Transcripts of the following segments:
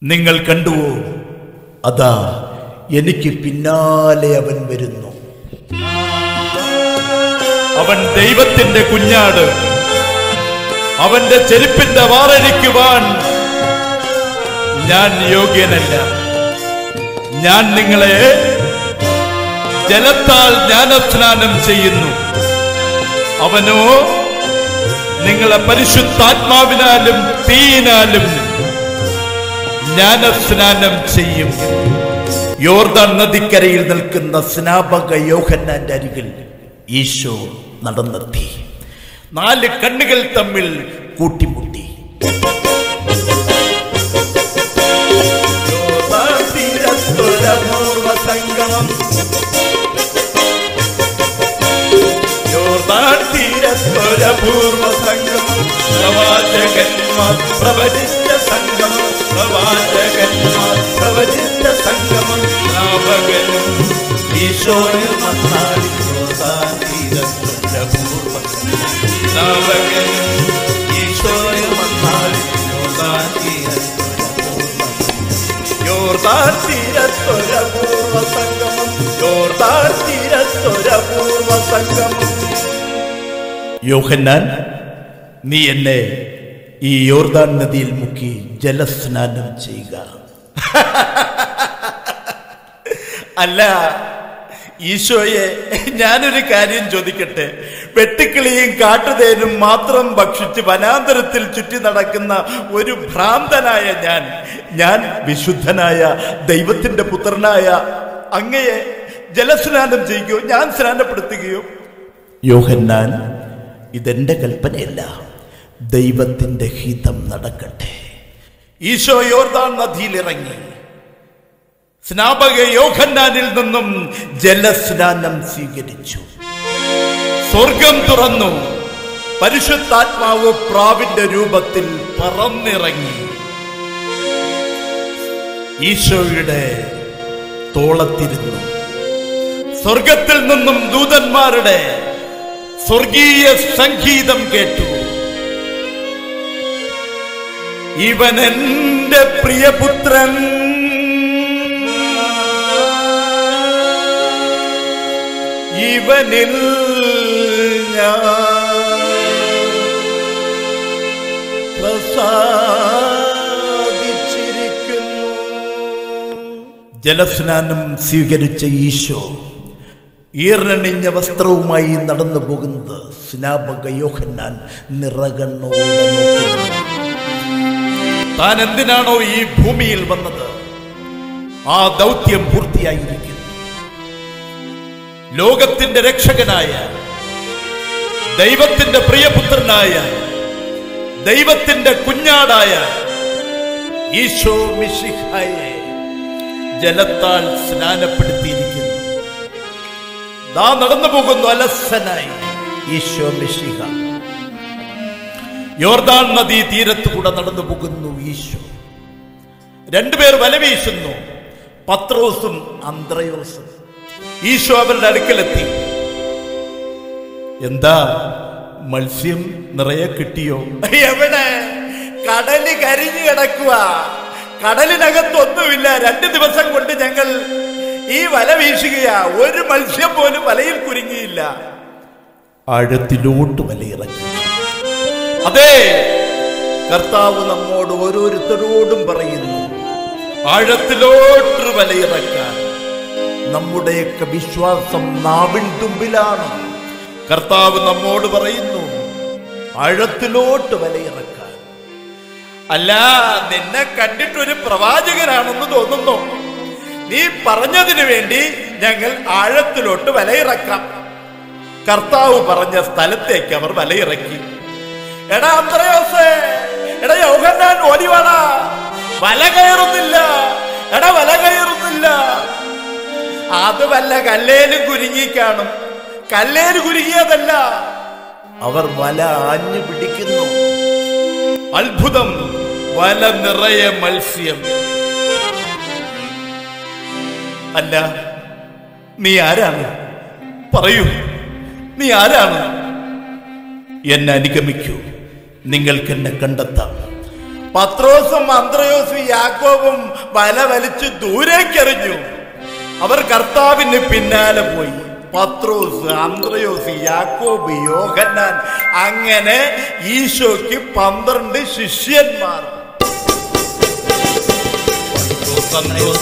നിങ്ങൾ കണ്ടുവോ? അതാ എനിക്ക് പിന്നാലെ അവൻ വരുന്നു. അവൻ ദൈവത്തിന്റെ കുഞ്ഞാട്. അവന്റെ ചെരുപ്പിന്റെ വാറഴിക്കുവാൻ ഞാൻ യോഗ്യനല്ല. ഞാൻ നിങ്ങളെ ജലത്താൽ ജ്ഞാനസ്നാനം ചെയ്യുന്നു. അവനോ നിങ്ങളെ പരിശുദ്ധാത്മാവിനാലും തീയിനാലും ജ്ഞാനസ്നാനം ചെയ്യും. യോർദാൻ നദിക്കരയിൽ നിൽക്കുന്ന സ്നാപക യോഹന്നാന്റെ അരികിൽ ഈശോ നടന്നെത്തി. 4 കണ്ണുകൾ തമ്മിൽ കൂട്ടിമുട്ടി. പൂർവ സംഗമം പ്രവാചകന്മാർ പ്രവചിച്ച സംഗമം, പ്രവാചകന്മാർ പ്രവചിച്ച സംഗമം. സ്നാപകനും ഈശോയും വന്നാലും പൂർവ സ്നാപകനും ഈശോയും വന്നാലും യോർദാൻ തീരത്തൊര പൂർവ സംഗമം, യോർദാൻ തീരത്തൊര പൂർവ സംഗമം. യോഹന്നാൻ, നീ എന്നെ ഈ യോർദാൻ നദിയിൽ മുക്കി ജലസ്നാനം ചെയ്യുക. അല്ല ഈശോയെ, ഞാനൊരു കാര്യം ചോദിക്കട്ടെ. വെട്ടുക്കിളിയും കാട്ടുതേനും മാത്രം ഭക്ഷിച്ച് വനാന്തരത്തിൽ ചുറ്റി നടക്കുന്ന ഒരു ഭ്രാന്തനായ ഞാൻ വിശുദ്ധനായ ദൈവത്തിന്റെ പുത്രനായ അങ്ങയെ ജലസ്നാനം ചെയ്യുകയോ ഞാൻ സ്നാനപ്പെടുത്തുകയോ? യോഹന്നാൻ, ഇതെന്റെ കൽപ്പനയല്ല, ദൈവത്തിന്റെ ഹിതം നടക്കട്ടെ. ഈശോ യോർദാൻ നദിയിലിറങ്ങി സ്നാപക യോഹന്നാനിൽ നിന്നും ജലസ്നാനം സ്വീകരിച്ചു. സ്വർഗം തുറന്നു. പരിശുദ്ധാത്മാവ് പ്രാവിന്റെ രൂപത്തിൽ പറന്നിറങ്ങി ഈശോയുടെ തോളത്തിരുന്നു. സ്വർഗത്തിൽ നിന്നും ദൂതന്മാരുടെ സ്വർഗീയ സംഗീതം കേട്ടു. ഇവൻ എന്റെ പ്രിയപുത്രൻ, ഇവനിൽ ഞാൻ പ്രസാദിച്ചിരിക്കുന്നു. ജലസ്നാനം സ്വീകരിച്ച ഈശോ ഈർണണിഞ്ഞ വസ്ത്രവുമായി നടന്നു പോകുന്നത് സ്നാപക യോഹന്നാൻ നിറകണ്ണോടെ നോക്കുന്നു. താൻ എന്തിനാണോ ഈ ഭൂമിയിൽ വന്നത്, ആ ദൗത്യം പൂർത്തിയായിരിക്കുന്നു. ലോകത്തിന്റെ രക്ഷകനായ, ദൈവത്തിന്റെ പ്രിയപുത്രനായ, ദൈവത്തിന്റെ കുഞ്ഞാടായ ഈശോ മിശിഹായെ ജലത്താൽ സ്നാനപ്പെടുത്തിയിരിക്കുന്നു. ദാ നടന്നു പോകുന്നു അലസനായി ഈശോ മിശിഹ. യോർദാൻ നദീ തീരത്തുകൂടെ നടന്നു പോകുന്നു ഈശോ. 2 പേർ വല വീശുന്നു, പത്രോസും അന്ത്രയോസും. ഈശോ അവരുടെ അടുക്കലെത്തി. എന്താ, മത്സ്യം നിറയെ കിട്ടിയോ? എവിടെ? കടല് കരിഞ്ഞു കിടക്കുക. കടലിനകത്തൊന്നുമില്ല. 2 ദിവസം കൊണ്ട് ഞങ്ങൾ ഈ വല വീശുകയാ, ഒരു മത്സ്യം പോലും വലയിൽ കുരുങ്ങിയില്ല. ആഴത്തിലോട്ട് വലയിറക്കി. അതെ, കർത്താവ് നമ്മോട് ഓരോരുത്തരോടും പറയുന്നു, ആഴത്തിലോട്ട് വലയിറക്കാൻ. നമ്മുടെയൊക്കെ വിശ്വാസം നാവിൻ തുമ്പിലാണ്. കർത്താവ് നമ്മോട് പറയുന്നു, ആഴത്തിലോട്ട് വലയിറക്കാൻ. അല്ല, നിന്നെ കണ്ടിട്ടൊരു പ്രവാചകനാണെന്ന് തോന്നുന്നു. നീ പറഞ്ഞതിന് വേണ്ടി ഞങ്ങൾ ആഴത്തിലോട്ട് വലയിറക്കാം. കർത്താവ് പറഞ്ഞ സ്ഥലത്തേക്ക് അവർ വലയിറക്കി. എടാ അന്ത്രയോസേ, എടാ യോഹന്നാൻ, ഓടിവാടാ. വല കയറുന്നില്ല. എടാ വല കയറുന്നില്ല. അത് വല്ല കല്ലേലും കുരുങ്ങി കാണും. കല്ലേല് കുരുങ്ങിയതല്ല, അവർ വല ആഞ്ഞു പിടിക്കുന്നു. അത്ഭുതം, വല നിറയെ മത്സ്യം. അല്ല, നീ ആരാണ്? പറയൂ, നീ ആരാണ്? എന്നെ അനുഗമിക്കൂ, നിങ്ങൾക്ക് എന്നെ കണ്ടെത്താം. പത്രോസും അന്ത്രയോസും യാക്കോബും വല വലിച്ച് ദൂരേക്കെറിഞ്ഞു. അവർ കർത്താവിന് പിന്നാലെ പോയി. പത്രോസ്, അന്ത്രയോസ്, യാക്കോബ്, യോഹന്നാൻ, അങ്ങനെ ഈശോയ്ക്ക് 12 ശിഷ്യന്മാർ.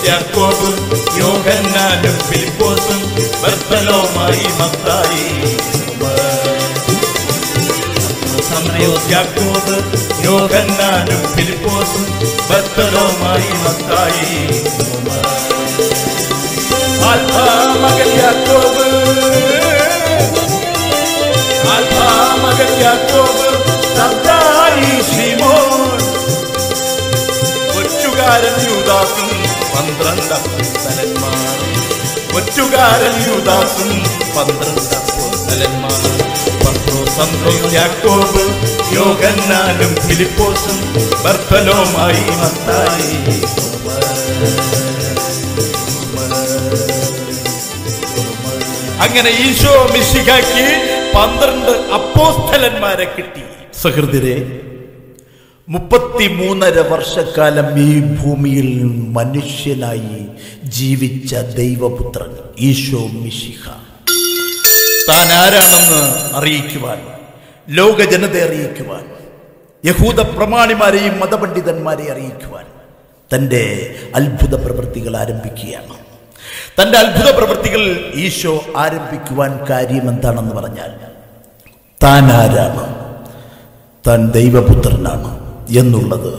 യാക്കോബും യോഹന്നാനും ഫിലിപ്പോസും ബർത്തലോമായി മത്തായി. യാക്കോബ് യോഹന്നാനും ഫിലിപ്പോസും ബർത്തലോമായി മത്തായി. ആൽഫാ മകൻ യാക്കോബ്, ആൽഫാ മകൻ യാക്കോബ്, സദ്ദായി ശിമോൻ, ഒറ്റുകാരൻ യൂദാസും 12 അപ്പോസ്തലന്മാർ. ഒറ്റുകാരൻ യൂദാസും 12 അപ്പോസ്തലന്മാർ. പത്രോസ്, അന്ത്രയോസ്, യാക്കോബ് യോഹന്നാനും ഫിലിപ്പോസും ബർത്തലോമായി മത്തായി. അങ്ങനെ ഈശോ മിശിഹായ്ക്ക് 12 അപ്പോസ്തലന്മാരെ കിട്ടി. സഹൃദയരെ, 33.5 വർഷക്കാലം ഈ ഭൂമിയിൽ മനുഷ്യനായി ജീവിച്ച ദൈവപുത്രൻ ഈശോ മിശിഹ താൻ ആരാണെന്ന് അറിയിക്കുവാൻ, ലോക ജനതയെ അറിയിക്കുവാൻ, യഹൂദ പ്രമാണിമാരെയും മതപണ്ഡിതന്മാരെ അറിയിക്കുവാൻ തൻ്റെ അത്ഭുത പ്രവൃത്തികൾ ആരംഭിക്കുകയാണ്. തൻ്റെ അത്ഭുത പ്രവൃത്തികൾ ഈശോ ആരംഭിക്കുവാൻ കാര്യം എന്താണെന്ന് പറഞ്ഞാൽ, താൻ ആരാണ്, താൻ ദൈവപുത്രനാണ് എന്നുള്ളത്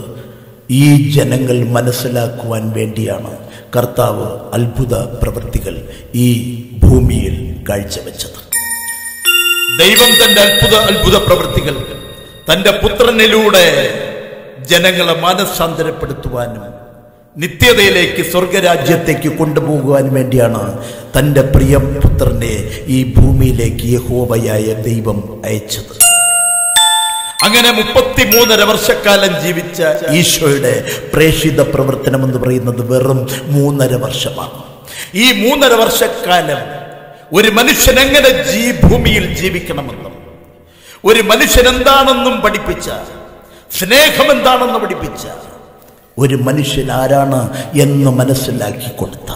ഈ ജനങ്ങൾ മനസ്സിലാക്കുവാൻ വേണ്ടിയാണ് കർത്താവ് അത്ഭുത പ്രവൃത്തികൾ ഈ ഭൂമിയിൽ കാഴ്ചവെച്ചത്. ദൈവം തൻ്റെ അത്ഭുത പ്രവൃത്തികൾ തൻ്റെ പുത്രനിലൂടെ ജനങ്ങളെ മാനസാന്തരപ്പെടുത്തുവാനും നിത്യതയിലേക്ക് സ്വർഗരാജ്യത്തേക്ക് കൊണ്ടുപോകുവാൻ വേണ്ടിയാണ് തൻ്റെ പ്രിയപുത്രനെ ഈ ഭൂമിയിലേക്ക് യഹോവയായ ദൈവം അയച്ചത്. അങ്ങനെ 33.5 വർഷക്കാലം ജീവിച്ച ഈശോയുടെ പ്രേഷിത പ്രവർത്തനം എന്ന് പറയുന്നത് വെറും 3.5 വർഷമാണ്. ഈ 3.5 വർഷക്കാലം ഒരു മനുഷ്യൻ എങ്ങനെ ഭൂമിയിൽ ജീവിക്കണമെന്നും, ഒരു മനുഷ്യൻ എന്താണെന്നും പഠിപ്പിച്ച, സ്നേഹം എന്താണെന്ന് പഠിപ്പിച്ച, ഒരു മനുഷ്യൻ ആരാണ് എന്ന് മനസ്സിലാക്കി കൊടുത്ത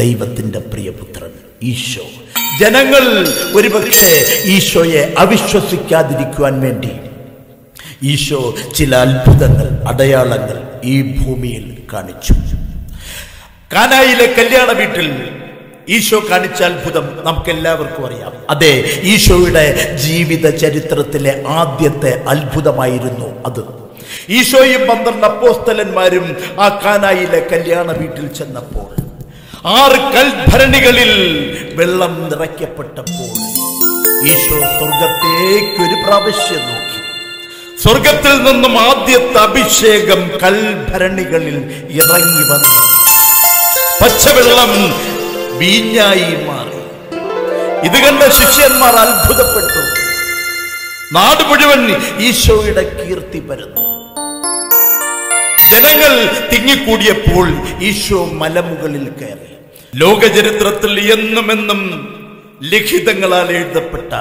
ദൈവത്തിൻ്റെ പ്രിയപുത്രൻ ഈശോ. ജനങ്ങൾ ഒരുപക്ഷെ ഈശോയെ അവിശ്വസിക്കാതിരിക്കുവാൻ വേണ്ടി ഈശോ ചില അത്ഭുതങ്ങൾ, അടയാളങ്ങൾ ഈ ഭൂമിയിൽ കാണിച്ചു. കാനായിലെ കല്യാണ വീട്ടിൽ ഈശോ കാണിച്ച അത്ഭുതം നമുക്കെല്ലാവർക്കും അറിയാം. അതെ, ഈശോയുടെ ജീവിത ചരിത്രത്തിലെ ആദ്യത്തെ അത്ഭുതമായിരുന്നു അത്. ഈശോയും 12 അപ്പോസ്തലന്മാരും ആ കാനായിലെ കല്യാണ വീട്ടിൽ ചെന്നപ്പോൾ 6 കൽഭരണികളിൽ വെള്ളം നിറയ്ക്കപ്പെട്ടപ്പോൾ ഈശോ സ്വർഗത്തേക്ക് ഒരു പ്രാവശ്യം നോക്കി. സ്വർഗത്തിൽ നിന്നും ആദ്യത്തെ അഭിഷേകം കൽഭരണികളിൽ ഇറങ്ങി വന്നു. പച്ചവെള്ളം വീഞ്ഞായി മാറി. ഇത് കണ്ട ശിഷ്യന്മാർ അത്ഭുതപ്പെട്ടു. നാട് മുഴുവൻ ഈശോയുടെ കീർത്തി പരന്നു. ജനങ്ങൾ തിങ്ങിക്കൂടിയപ്പോൾ ഈശോ മലമുകളിൽ കയറി. ലോകചരിത്രത്തിൽ എന്നുമെന്നും ലിഖിതങ്ങളാൽ എഴുതപ്പെട്ട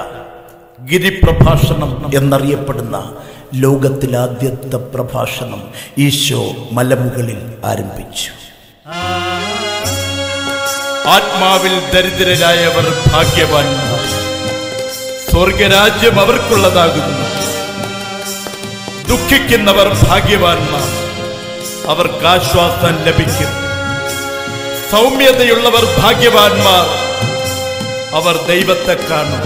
ഗിരിപ്രഭാഷണം എന്നറിയപ്പെടുന്ന ലോകത്തിലെ ആദ്യത്തെ പ്രഭാഷണം ഈശോ മലമുകളിൽ ആരംഭിച്ചു. ആത്മാവിൽ ദരിദ്രരായവർ ഭാഗ്യവാന്മാർ, സ്വർഗരാജ്യം അവർക്കുള്ളതാകുന്നു. ദുഃഖിക്കുന്നവർ ഭാഗ്യവാന്മാർ, അവർക്ക് ആശ്വാസം ലഭിക്കും. സൗമ്യതയുള്ളവർ ഭാഗ്യവാന്മാർ, അവർ ദൈവത്തെ കാണും.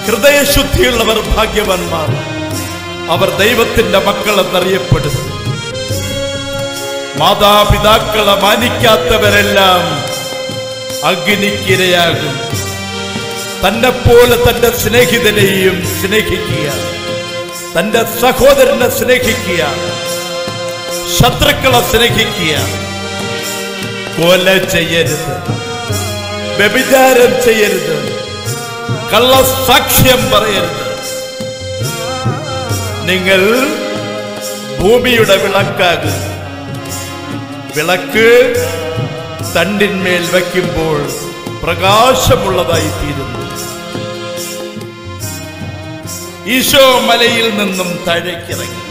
ഹൃദയശുദ്ധിയുള്ളവർ ഭാഗ്യവാന്മാർ, അവർ ദൈവത്തിന്റെ മക്കളെന്നറിയപ്പെടും. മാതാപിതാക്കളെ മാനിക്കാത്തവരെല്ലാം അഗ്നിക്കിരയാകും. തന്നെപ്പോലെ തന്റെ സ്നേഹിതനെയും സ്നേഹിക്കുക, തന്റെ സഹോദരനെ സ്നേഹിക്കുക, ശത്രുക്കളെ സ്നേഹിക്കുക. കൊല ചെയ്യരുത്, വ്യഭിചാരം ചെയ്യരുത്, കള്ളസാക്ഷ്യം പറയരുത്. നിങ്ങൾ ഭൂമിയുടെ വിളക്കാകും. വിളക്ക് തണ്ടിന്മേൽ വയ്ക്കുമ്പോൾ പ്രകാശമുള്ളതായി തീരുന്നു. ഈശോ മലയിൽ നിന്നും താഴേക്കിറങ്ങി.